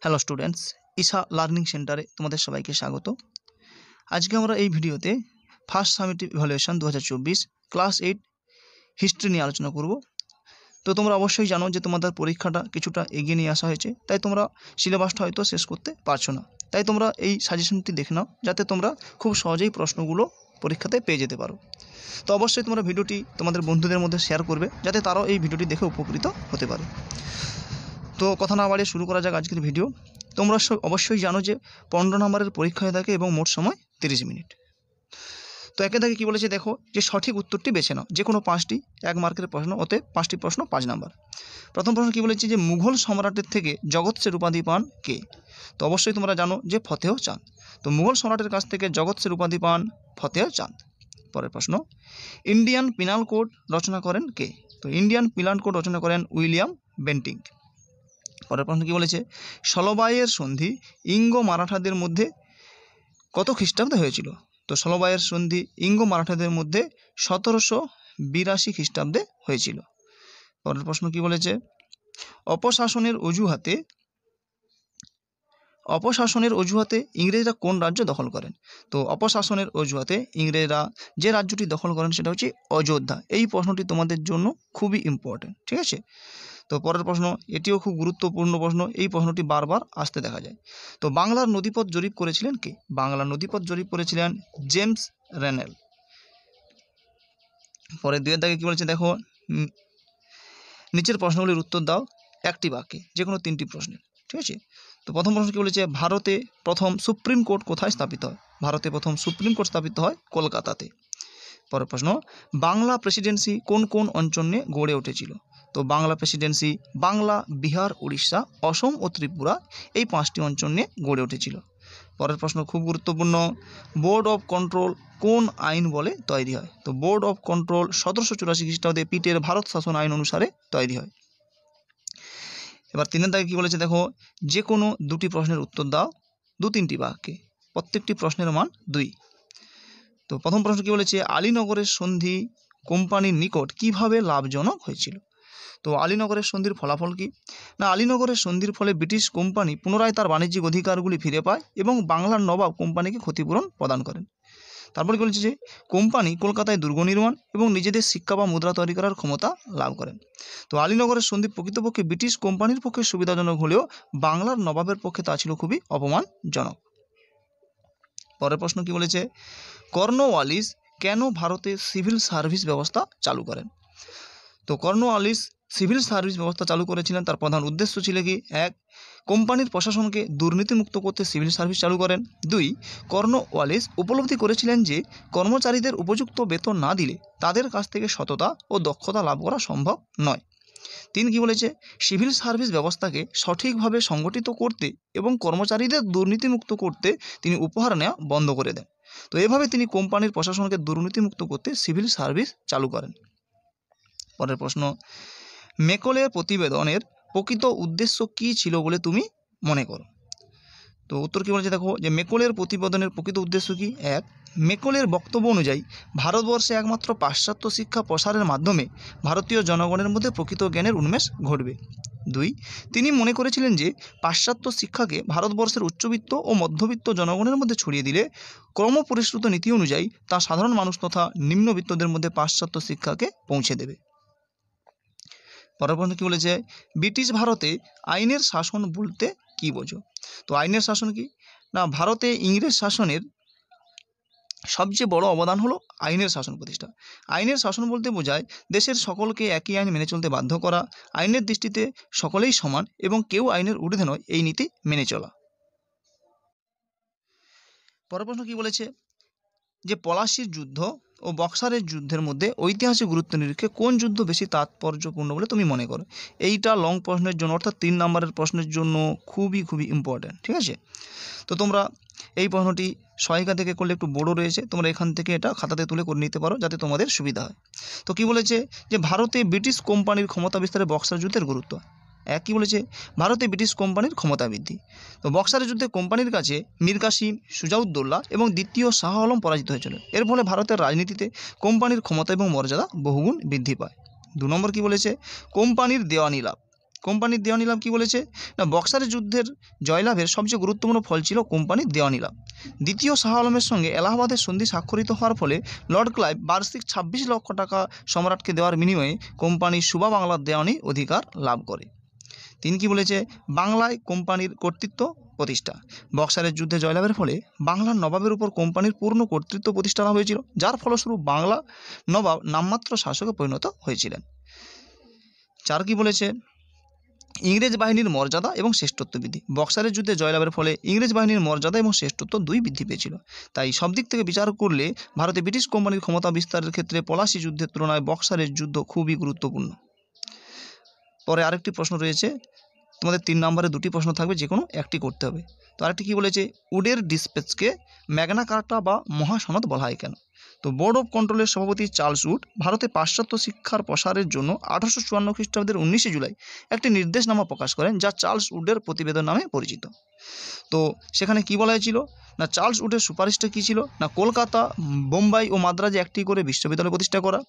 Hello students, Isha learning সেন্টারে তোমাদের সবাইকে স্বাগত। আজকে আমরা এই ভিডিওতে first summative evaluation 2024 class 8 history নিয়ে আলোচনা করব। তো তোমরা অবশ্যই জানো যে তোমাদের পরীক্ষাটা কিছুটা এগিয়ে নিয়ে আসা হয়েছে, তাই তোমরা সিলেবাসটা হয়তো শেষ করতে পারছো না। তাই তোমরা এই সাজেশনটি দেখে নাও, যাতে তোমরা খুব সহজেই প্রশ্নগুলো পরীক্ষাতে পেয়ে যেতে পারো। তো অবশ্যই তোমরা ভিডিওটি তোমাদের বন্ধুদের মধ্যে শেয়ার করবে, যাতে তারাও এই ভিডিওটি দেখে উপকৃত হতে পারে। তো কথা না বাড়িয়ে শুরু করা যাক আজকের ভিডিও। তোমরা অবশ্যই জানো যে 15 নম্বরের পরীক্ষা হয়ে থাকে এবং মোট সময় 30 মিনিট। তো একে থেকে কী বলেছে দেখো, যে সঠিক উত্তরটি বেছে নাও, যে কোনো 5টি 1 মার্কের প্রশ্ন, অতএব 5টি প্রশ্ন 5 নাম্বার। প্রথম প্রশ্ন কী বলেছে, যে মুঘল সম্রাটের থেকে জগৎ সের উপাধি পান কে? তো অবশ্যই তোমরা জানো যে ফতেহ চাঁদ। তো মুঘল সম্রাটের কাছ থেকে জগৎ সের উপাধি পান ফতেহ চাঁদ। পরের প্রশ্ন, ইন্ডিয়ান পিনাল কোড রচনা করেন কে? তো ইন্ডিয়ান পিনাল কোড রচনা করেন উইলিয়াম বেন্টিং। পরের প্রশ্ন কী বলেছে, সলবাইয়ের সন্ধি ইঙ্গ মারাঠাদের মধ্যে কত খ্রিস্টাব্দে হয়েছিল? তো সলবাইয়ের সন্ধি ইঙ্গ মারাঠাদের মধ্যে 1782 খ্রিস্টাব্দে হয়েছিল। পরের প্রশ্ন কী বলেছে, অপশাসনের অজুহাতে ইংরেজরা কোন রাজ্য দখল করেন? তো অপশাসনের অজুহাতে ইংরেজরা যে রাজ্যটি দখল করেন সেটা হচ্ছে অযোধ্যা। এই প্রশ্নটি তোমাদের জন্য খুবই ইম্পর্টেন্ট, ঠিক আছে? তো পরের প্রশ্ন, এটিও খুব গুরুত্বপূর্ণ প্রশ্ন, এই প্রশ্নটি বারবার আসতে দেখা যায়। তো বাংলার নদীপথ জরিপ করেছিলেন কে? বাংলার নদীপথ জরিপ করেছিলেন জেমস রেনেল। পরে 2 দাগে কী বলেছে দেখো, নিচের প্রশ্নগুলির উত্তর দাও একটি বাক্যে, যে কোনো 3টি প্রশ্নের, ঠিক আছে? তো প্রথম প্রশ্ন কী বলেছে, ভারতে প্রথম সুপ্রিম কোর্ট কোথায় স্থাপিত হয়? ভারতে প্রথম সুপ্রিম কোর্ট স্থাপিত হয় কলকাতাতে। পরের প্রশ্ন, বাংলা প্রেসিডেন্সি কোন কোন অঞ্চল নিয়ে গড়ে উঠেছিল? তো বাংলা প্রেসিডেন্সি বাংলা, বিহার, উড়িষ্যা, অসম ও ত্রিপুরা, এই 5টি অঞ্চল নিয়ে গড়ে উঠেছিল। পরের প্রশ্ন খুব গুরুত্বপূর্ণ, বোর্ড অফ কন্ট্রোল কোন আইন বলে তৈরি হয়? তো বোর্ড অফ কন্ট্রোল 1784 খ্রিস্টাব্দে পিটের ভারত শাসন আইন অনুসারে তৈরি হয়। এবার 3 দাগে কী বলেছে দেখো, যে কোনো 2টি প্রশ্নের উত্তর দাও 2-3টি বাক্যে, প্রত্যেকটি প্রশ্নের মান 2। তো প্রথম প্রশ্ন কী বলেছে, আলীনগরের সন্ধি কোম্পানির নিকট কিভাবে লাভজনক হয়েছিল? তো আলীনগরের সন্ধির ফলাফল কি? না, আলীনগরের সন্ধির ফলে ব্রিটিশ কোম্পানি পুনরায় তার বাণিজ্যিক অধিকারগুলি ফিরে পায় এবং বাংলার নবাব কোম্পানিকে ক্ষতিপূরণ প্রদান করেন। তারপরে কী বলেছে, যে কোম্পানি কলকাতায় দুর্গ নির্মাণ এবং নিজেদের শিক্ষা বা মুদ্রা তৈরি করার ক্ষমতা লাভ করেন। তো আলীনগরের সন্ধি প্রকৃতপক্ষে ব্রিটিশ কোম্পানির পক্ষে সুবিধাজনক হলেও বাংলার নবাবের পক্ষে তা ছিল খুবই অপমানজনক। পরের প্রশ্ন কী বলেছে, কর্নওয়ালিস কেন ভারতে সিভিল সার্ভিস ব্যবস্থা চালু করেন? তো কর্নওয়ালিস সিভিল সার্ভিস ব্যবস্থা চালু করেছিলেন, তার প্রধান উদ্দেশ্য ছিল কি, 1, কোম্পানির প্রশাসনকে দুর্নীতিমুক্ত করতে সিভিল সার্ভিস চালু করেন। 2, কর্নওয়ালিস উপলব্ধি করেছিলেন যে কর্মচারীদের উপযুক্ত বেতন না দিলে তাদের কাছ থেকে সততা ও দক্ষতা লাভ করা সম্ভব নয়। 3 কী বলেছে, সিভিল সার্ভিস ব্যবস্থাকে সঠিকভাবে সংগঠিত করতে এবং কর্মচারীদের দুর্নীতিমুক্ত করতে তিনি উপহার নেওয়া বন্ধ করে দেন। তো এভাবে তিনি কোম্পানির প্রশাসনকে দুর্নীতিমুক্ত করতে সিভিল সার্ভিস চালু করেন। পরের প্রশ্ন, মেকলের প্রতিবেদনের প্রকৃত উদ্দেশ্য কী ছিল বলে তুমি মনে করো? তো উত্তর কী বলেছে দেখো, যে মেকলের প্রতিবেদনের প্রকৃত উদ্দেশ্য কি? 1, মেকলের বক্তব্য অনুযায়ী ভারতবর্ষে একমাত্র পাশ্চাত্য শিক্ষা প্রসারের মাধ্যমে ভারতীয় জনগণের মধ্যে প্রকৃত জ্ঞানের উন্মেষ ঘটবে। 2, তিনি মনে করেছিলেন যে পাশ্চাত্য শিক্ষাকে ভারতবর্ষের উচ্চবিত্ত ও মধ্যবিত্ত জনগণের মধ্যে ছড়িয়ে দিলে ক্রমপরিশ্রুত নীতি অনুযায়ী তা সাধারণ মানুষ তথা নিম্নবিত্তদের মধ্যে পাশ্চাত্য শিক্ষাকে পৌঁছে দেবে। পরের প্রশ্ন কী বলেছে, ব্রিটিশ ভারতে আইনের শাসন বলতে কী বোঝো? তো আইনের শাসন কি? না, ভারতে ইংরেজ শাসনের সবচেয়ে বড় অবদান হলো আইনের শাসন প্রতিষ্ঠা। আইনের শাসন বলতে বোঝায় দেশের সকলকে একই আইন মেনে চলতে বাধ্য করা, আইনের দৃষ্টিতে সকলেই সমান এবং কেউ আইনের ঊর্ধ্বে নয়, এই নীতি মেনে চলা। পরের প্রশ্ন কী বলেছে, যে পলাশির যুদ্ধ ও বক্সারের যুদ্ধের মধ্যে ঐতিহাসিক গুরুত্ব নিরীক্ষে কোন যুদ্ধ বেশি তাৎপর্যপূর্ণ বলে তুমি মনে করো? এইটা লং প্রশ্নের জন্য, অর্থাৎ 3 নম্বরের প্রশ্নের জন্য খুবই ইম্পর্ট্যান্ট, ঠিক আছে? তো তোমরা এই প্রশ্নটি সহায়িকা থেকে করলে একটু বড় রয়েছে, তোমরা এখান থেকে এটা খাতাতে তুলে করে নিতে পারো যাতে তোমাদের সুবিধা হয়। তো কী বলেছে, যে ভারতে ব্রিটিশ কোম্পানির ক্ষমতা বিস্তারে বক্সার যুদ্ধের গুরুত্ব। 1, কী বলেছে, ভারতে ব্রিটিশ কোম্পানির ক্ষমতা বৃদ্ধি। তো বক্সারের যুদ্ধে কোম্পানির কাছে মীর কাসিম, সুজাউদ্দৌলা এবং দ্বিতীয় শাহ আলম পরাজিত হয়েছিল। এর ফলে ভারতের রাজনীতিতে কোম্পানির ক্ষমতা এবং মর্যাদা বহুগুণ বৃদ্ধি পায়। 2 নম্বর কী বলেছে, কোম্পানির দেওয়ানি লাভ। কোম্পানির দেওয়ানি লাভ কী বলেছে না, বক্সারের যুদ্ধের জয়লাভের সবচেয়ে গুরুত্বপূর্ণ ফল ছিল কোম্পানির দেওয়ানি লাভ। দ্বিতীয় শাহ আলমের সঙ্গে এলাহাবাদের সন্ধি স্বাক্ষরিত হওয়ার ফলে লর্ড ক্লাইভ বার্ষিক 26 লক্ষ টাকা সম্রাটকে দেওয়ার বিনিময়ে কোম্পানি সুবা বাংলার দেওয়ানি অধিকার লাভ করে। তিনি কি বলেছে, বাংলায় কোম্পানির কর্তৃত্ব প্রতিষ্ঠা। বক্সারের যুদ্ধে জয়লাভের ফলে বাংলার নবাবের উপর কোম্পানির পূর্ণ কর্তৃত্ব প্রতিষ্ঠা লাভ হয়েছিল, যার ফলস্বরূপ বাংলা নবাব নামমাত্র শাসকে পরিণত হয়েছিলেন। 4 কি বলেছে, ইংরেজ বাহিনীর মর্যাদা এবং শ্রেষ্ঠত্ব বৃদ্ধি। বক্সারের যুদ্ধে জয়লাভের ফলে ইংরেজ বাহিনীর মর্যাদা এবং শ্রেষ্ঠত্ব দুই বৃদ্ধি পেয়েছিল। তাই সব দিক থেকে বিচার করলে ভারতে ব্রিটিশ কোম্পানির ক্ষমতা বিস্তারের ক্ষেত্রে পলাশী যুদ্ধের তুলনায় বক্সারের যুদ্ধ খুবই গুরুত্বপূর্ণ। পরে আরেকটি প্রশ্ন রয়েছে, তোমাদের 3 নম্বরে 2টি প্রশ্ন থাকবে, যে কোনো একটি করতে হবে। তো আরেকটি কী বলেছে, উডের ডিসপ্যাচকে ম্যাগনা কার্টা বা মহাসনদ বলা হয় কেন? তো বোর্ড অফ কন্ট্রোলের সভাপতি চার্লস উড ভারতে পাশ্চাত্য শিক্ষার প্রসারের জন্য 1854 খ্রিস্টাব্দের 19 জুলাই একটি নির্দেশনামা প্রকাশ করেন, যা চার্লস উডের প্রতিবেদন নামে পরিচিত। তো সেখানে কি বলা হয়েছিল না, চার্লস উডের সুপারিশটা কী ছিল না, কলকাতা, বোম্বাই ও মাদ্রাজে একটি করে বিশ্ববিদ্যালয় প্রতিষ্ঠা করা,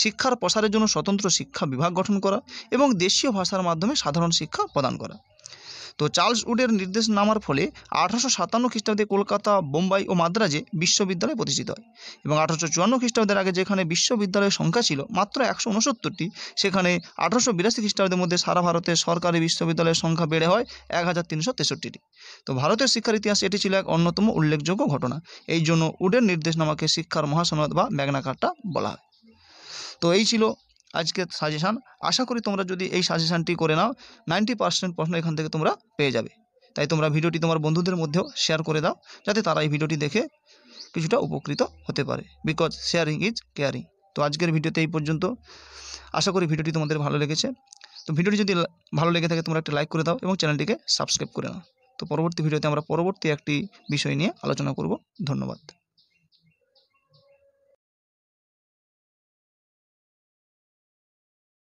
শিক্ষার প্রসারের জন্য স্বতন্ত্র শিক্ষা বিভাগ গঠন করা এবং দেশীয় ভাষার মাধ্যমে সাধারণ শিক্ষা প্রদান করা। তো চার্লস উডের নির্দেশনামার ফলে 1857 খ্রিস্টাব্দে কলকাতা, বোম্বাই ও মাদ্রাজে বিশ্ববিদ্যালয় প্রতিষ্ঠিত হয় এবং 1854 খ্রিস্টাব্দের আগে যেখানে বিশ্ববিদ্যালয়ের সংখ্যা ছিল মাত্র 169টি, সেখানে 1882 খ্রিস্টাব্দের মধ্যে সারা ভারতে সরকারি বিশ্ববিদ্যালয়ের সংখ্যা বেড়ে হয় 1363টি। তো ভারতের শিক্ষার ইতিহাসে এটি ছিল এক অন্যতম উল্লেখযোগ্য ঘটনা। এই জন্য উডের নির্দেশনামাকে শিক্ষার মহাসনদ বা ম্যাগনা কার্টা বলা হয়। তো এই ছিল আজকের সাজেশান। আশা করি তোমরা যদি এই সাজেশানটি করে নাও 90% প্রশ্ন এখান থেকে তোমরা পেয়ে যাবে। তাই তোমরা ভিডিওটি তোমার বন্ধুদের মধ্যেও শেয়ার করে দাও, যাতে তারা এই ভিডিওটি দেখে কিছুটা উপকৃত হতে পারে, বিকজ শেয়ারিং ইজ কেয়ারিং। তো আজকের ভিডিওতে এই পর্যন্ত। আশা করি ভিডিওটি তোমাদের ভালো লেগেছে। তো ভিডিওটি যদি ভালো লেগে থাকে তোমরা একটা লাইক করে দাও এবং চ্যানেলটিকে সাবস্ক্রাইব করে নাও। তো পরবর্তী ভিডিওতে আমরা পরবর্তী একটি বিষয় নিয়ে আলোচনা করব। ধন্যবাদ।